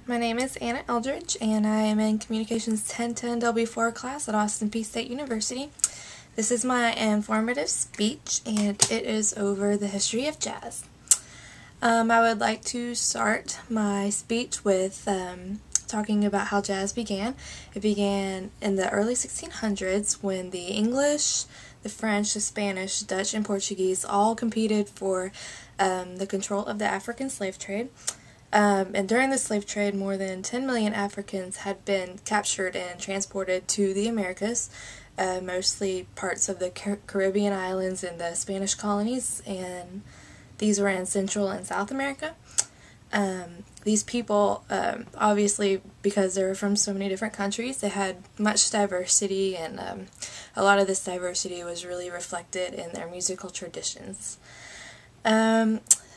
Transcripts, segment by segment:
My name is Anna Eldridge, and I am in Communications 1010-MP4 class at Austin Peay State University. This is my informative speech, and it is over the history of jazz. I would like to start my speech with talking about how jazz began. It began in the early 1600s when the English, the French, the Spanish, Dutch, and Portuguese all competed for the control of the African slave trade. And during the slave trade, more than 10 million Africans had been captured and transported to the Americas, mostly parts of the Caribbean islands and the Spanish colonies, and these were in Central and South America. These people, obviously, because they were from so many different countries, they had much diversity, and a lot of this diversity was really reflected in their musical traditions.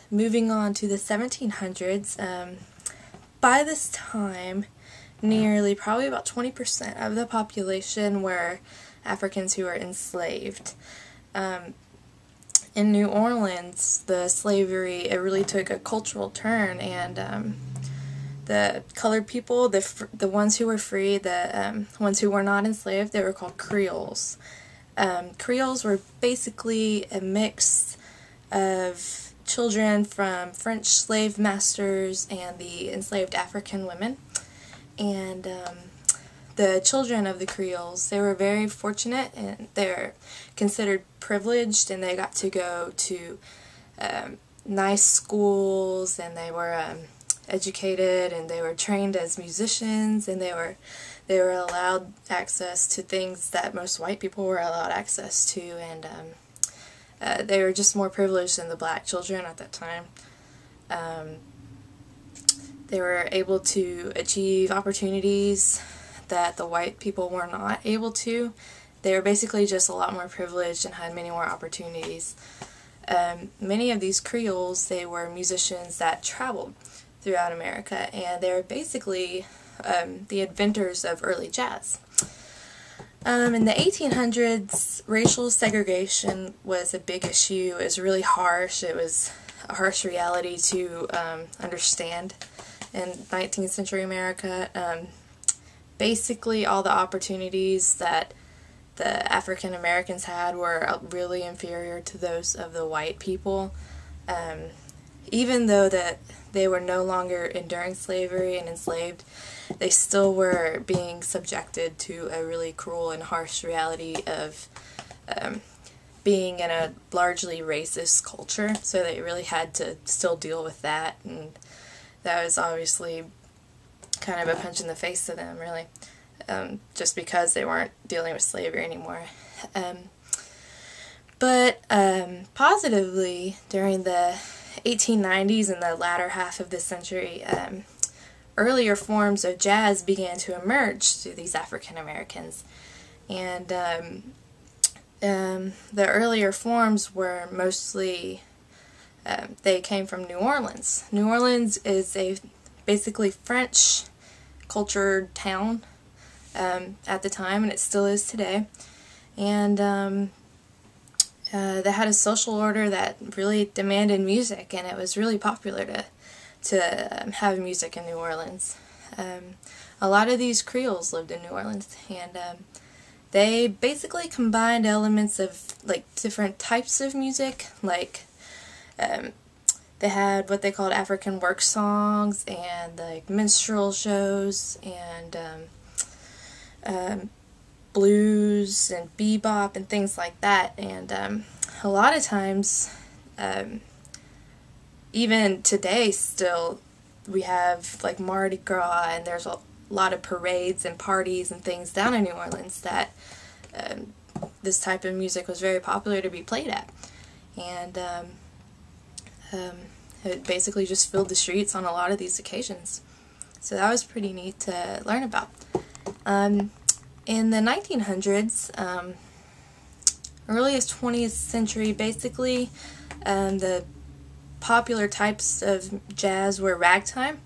Moving on to the 1700s, by this time, probably about 20% of the population were Africans who were enslaved. In New Orleans, the slavery, it really took a cultural turn, and the colored people, the ones who were free, the ones who were not enslaved, they were called Creoles. Creoles were basically a mix of children from French slave masters and the enslaved African women. And the children of the Creoles, they were very fortunate, and they're considered privileged, and they got to go to nice schools, and they were educated, and they were trained as musicians, and they were allowed access to things that most white people were allowed access to, and they were just more privileged than the black children at that time. They were able to achieve opportunities that the white people were not able to. They were basically just a lot more privileged and had many more opportunities. Many of these Creoles, they were musicians that traveled throughout America, and they were basically the inventors of early jazz. In the 1800s, racial segregation was a big issue. It was really harsh. It was a harsh reality to understand in 19th century America. Basically, all the opportunities that the African Americans had were really inferior to those of the white people. Even though that they were no longer enduring slavery and enslaved, they still were being subjected to a really cruel and harsh reality of being in a largely racist culture, so they really had to still deal with that, and that was obviously kind of a punch in the face to them, really, just because they weren't dealing with slavery anymore. But positively, during the 1890s and the latter half of this century, earlier forms of jazz began to emerge through these African Americans, and the earlier forms were mostly they came from New Orleans. New Orleans is a basically French cultured town at the time, and it still is today, and they had a social order that really demanded music, and it was really popular to have music in New Orleans. A lot of these Creoles lived in New Orleans, and they basically combined elements of like different types of music. Like they had what they called African work songs, and like minstrel shows, and blues and bebop and things like that. And a lot of times, even today still, we have like Mardi Gras, and there's a lot of parades and parties and things down in New Orleans that this type of music was very popular to be played at, and it basically just filled the streets on a lot of these occasions. So that was pretty neat to learn about. In the 1900s, earliest 20th century, basically, the popular types of jazz were ragtime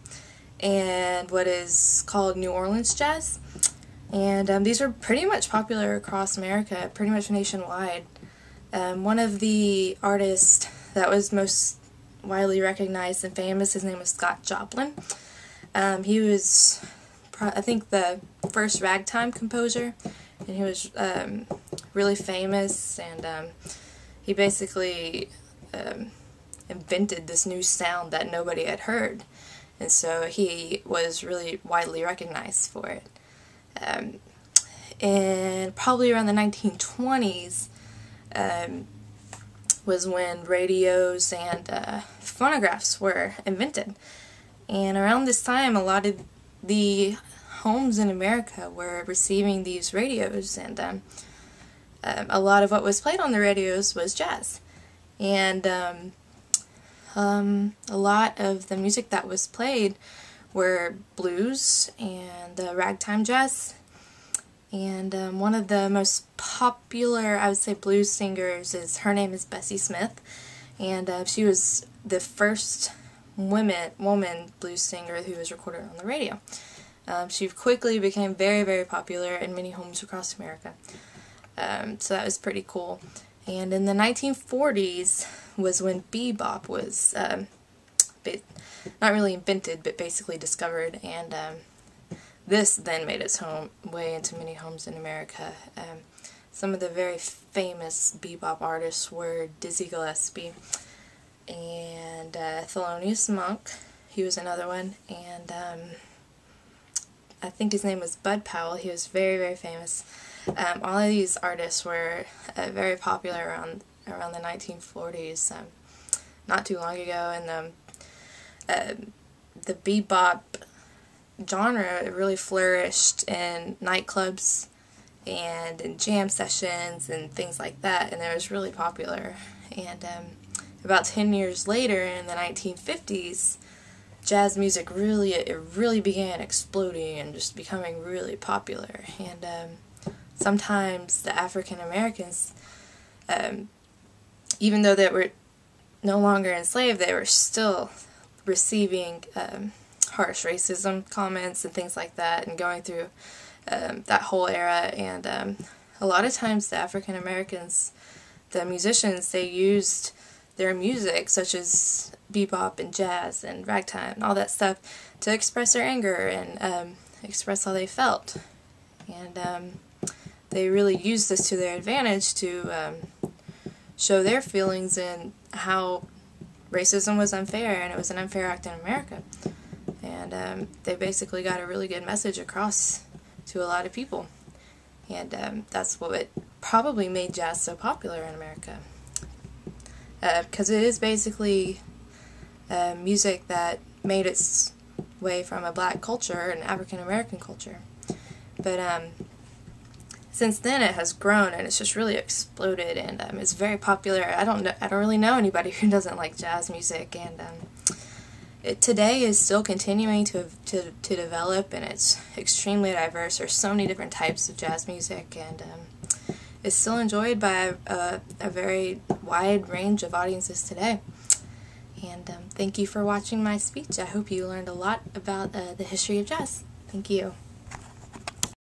and what is called New Orleans jazz. And these were pretty much popular across America, pretty much nationwide. One of the artists that was most widely recognized and famous, his name was Scott Joplin. He was, I think, the first ragtime composer, and he was really famous, and he basically invented this new sound that nobody had heard, and so he was really widely recognized for it. And probably around the 1920s was when radios and phonographs were invented. And around this time, a lot of the homes in America were receiving these radios, and a lot of what was played on the radios was jazz. And a lot of the music that was played were blues and ragtime jazz. And one of the most popular, I would say, blues singers her name is Bessie Smith, and she was the first woman blues singer who was recorded on the radio. She quickly became very, very popular in many homes across America. So that was pretty cool. And in the 1940s was when bebop was not really invented, but basically discovered, and this then made its way into many homes in America. Some of the very famous bebop artists were Dizzy Gillespie and Thelonious Monk. He was another one, and I think his name was Bud Powell. He was very, very famous. All of these artists were very popular around the 1940s, not too long ago, and the bebop genre really flourished in nightclubs and in jam sessions and things like that, and it was really popular. And about 10 years later, in the 1950s, jazz music really began exploding and just becoming really popular. And sometimes the African Americans, even though they were no longer enslaved, they were still receiving harsh racism comments and things like that, and going through that whole era. And a lot of times the African Americans, the musicians, they used their music, such as bebop and jazz and ragtime and all that stuff, to express their anger and express how they felt. And they really used this to their advantage to show their feelings and how racism was unfair, and it was an unfair act in America. And they basically got a really good message across to a lot of people. And that's what probably made jazz so popular in America. Because it is basically music that made its way from a black culture and African American culture. But since then it has grown, and it's just really exploded, and it's very popular. I don't really know anybody who doesn't like jazz music, and it today is still continuing to develop, and it's extremely diverse. There's so many different types of jazz music, and it's still enjoyed by a very wide range of audiences today. And thank you for watching my speech. I hope you learned a lot about the history of jazz. Thank you.